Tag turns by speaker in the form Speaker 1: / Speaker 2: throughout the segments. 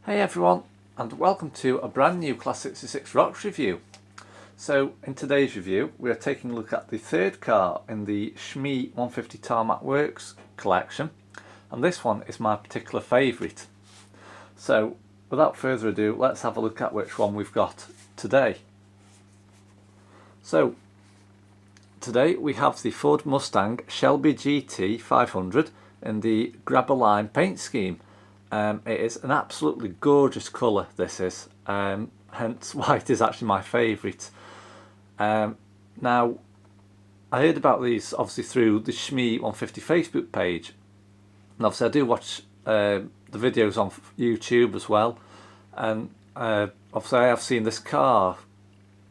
Speaker 1: Hey everyone, and welcome to a brand new Class 66 Rocks review. So in today's review we are taking a look at the third car in the SHMEE 150 Tarmac Works collection, and this one is my particular favourite. So without further ado, let's have a look at which one we've got today. So today we have the Ford Mustang Shelby GT500 in the Grabber Line paint scheme. It is an absolutely gorgeous colour, this is, hence why it is actually my favourite. Now, I heard about these obviously through the SHMEE 150 Facebook page, and obviously I do watch the videos on YouTube as well, and obviously I have seen this car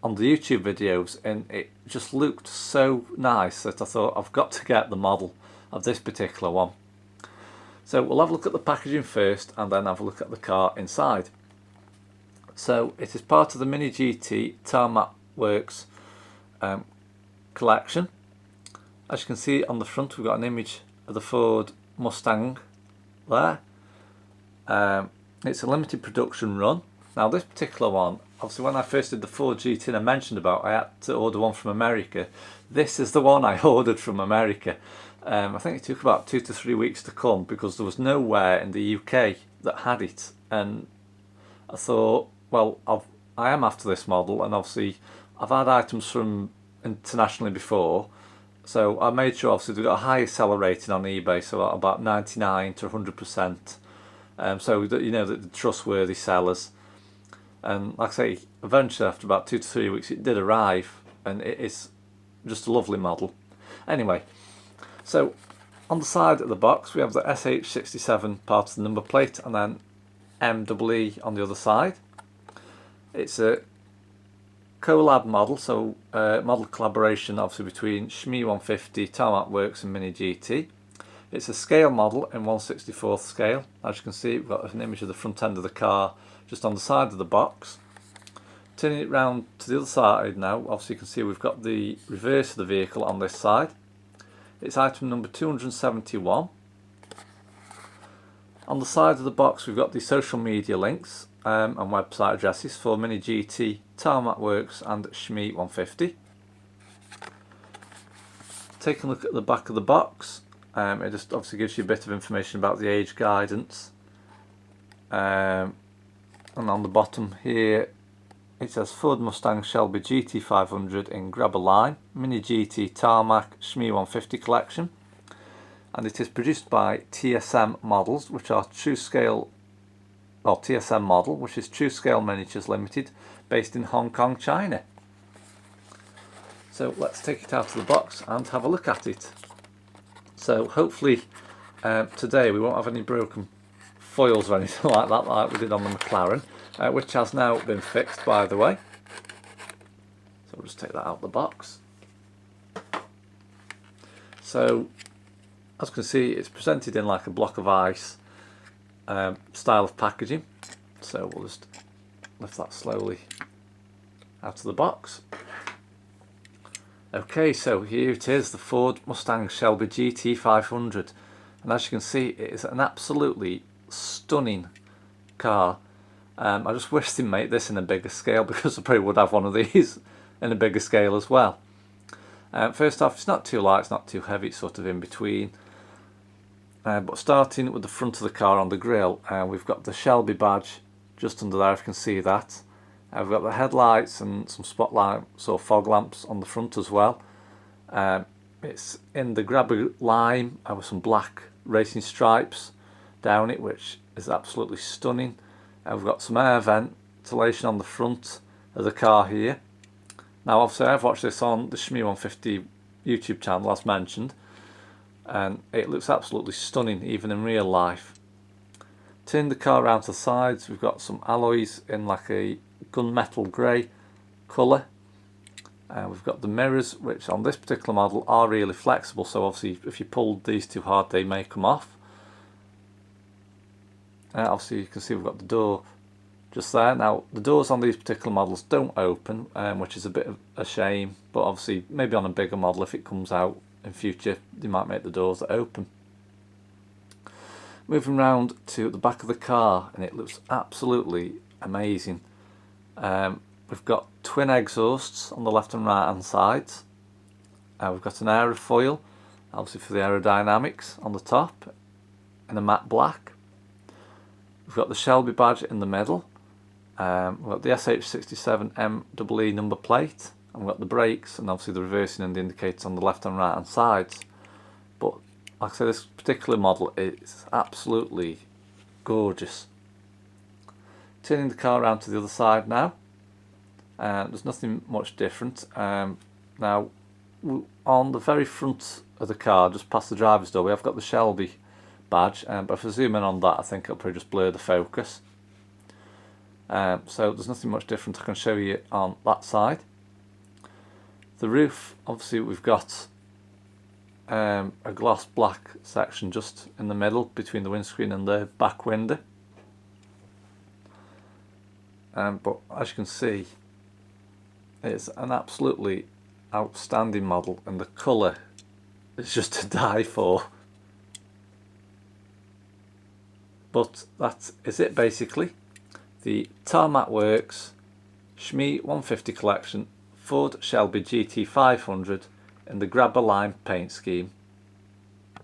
Speaker 1: on the YouTube videos and it just looked so nice that I thought I've got to get the model of this particular one. So we'll have a look at the packaging first and then have a look at the car inside. So it is part of the Mini GT Tarmac Works collection. As you can see on the front, we've got an image of the Ford Mustang there. It's a limited production run. Now this particular one, obviously when I first did the Ford GT and I mentioned about I had to order one from America, this is the one I ordered from America. I think it took about 2 to 3 weeks to come because there was nowhere in the UK that had it, and I thought, well, I am after this model, and obviously I've had items from internationally before, so I made sure obviously they got a higher seller rating on eBay, so about 99 to 100%, so that you know that they're trustworthy sellers. And like I say, eventually after about 2 to 3 weeks it did arrive, and it is just a lovely model. Anyway, so on the side of the box we have the SH67 part of the number plate, and then MEE on the other side. It's a collab model, so model collaboration obviously between SHMEE 150, Tarmac Works and Mini GT. It's a scale model in 1/64th scale. As you can see, we've got an image of the front end of the car just on the side of the box. Turning it round to the other side now, obviously you can see we've got the reverse of the vehicle on this side. It's item number 271. On the side of the box we've got the social media links and website addresses for Mini GT, Tarmac Works and SHMEE 150. Taking a look at the back of the box, it just obviously gives you a bit of information about the age guidance. And on the bottom here it says Ford Mustang Shelby GT500 in Grabber Line, Mini GT Tarmac SHMEE 150 collection, and it is produced by TSM Models, which are True Scale, or TSM Model, which is True Scale Miniatures Limited, based in Hong Kong, China. So let's take it out of the box and have a look at it. So hopefully today we won't have any broken foils or anything like that, like we did on the McLaren, which has now been fixed, by the way. So we'll just take that out of the box. So as you can see, it's presented in like a block of ice style of packaging. So we'll just lift that slowly out of the box. Okay, so here it is, the Ford Mustang Shelby GT500, and as you can see it is an absolutely stunning car. I just wish they'd make this in a bigger scale, because I probably would have one of these in a bigger scale as well. First off, it's not too light, it's not too heavy, it's sort of in between. But starting with the front of the car on the grille, we've got the Shelby badge just under there, if you can see that. We've got the headlights and some spotlights or fog lamps on the front as well. It's in the Grabber Lime with some black racing stripes down it, which is absolutely stunning. We've got some air ventilation on the front of the car here. Now obviously I've watched this on the SHMEE 150 YouTube channel as mentioned, and it looks absolutely stunning even in real life. Turning the car around to the sides, we've got some alloys in like a gunmetal grey colour. We've got the mirrors, which on this particular model are really flexible, so obviously if you pulled these too hard they may come off. Obviously you can see we've got the door just there. Now the doors on these particular models don't open, which is a bit of a shame, but obviously maybe on a bigger model, if it comes out in future, they might make the doors that open. Moving round to the back of the car, and it looks absolutely amazing. We've got twin exhausts on the left and right hand sides. We've got an aerofoil, obviously for the aerodynamics, on the top in a matte black. We've got the Shelby badge in the middle. We've got the SH67 MEE number plate, and we've got the brakes and obviously the reversing and the indicators on the left and right hand sides. But like I say, this particular model is absolutely gorgeous. Turning the car around to the other side now. There's nothing much different. Now, on the very front of the car, just past the driver's door, we have got the Shelby badge, but if I zoom in on that, I think it'll probably just blur the focus. So there's nothing much different I can show you on that side. The roof, obviously we've got a gloss black section just in the middle between the windscreen and the back window. But as you can see, it's an absolutely outstanding model, and the colour is just to die for. But that is it basically. The Tarmac Works SHMEE 150 collection Ford Shelby GT500 in the Grabber Lime paint scheme.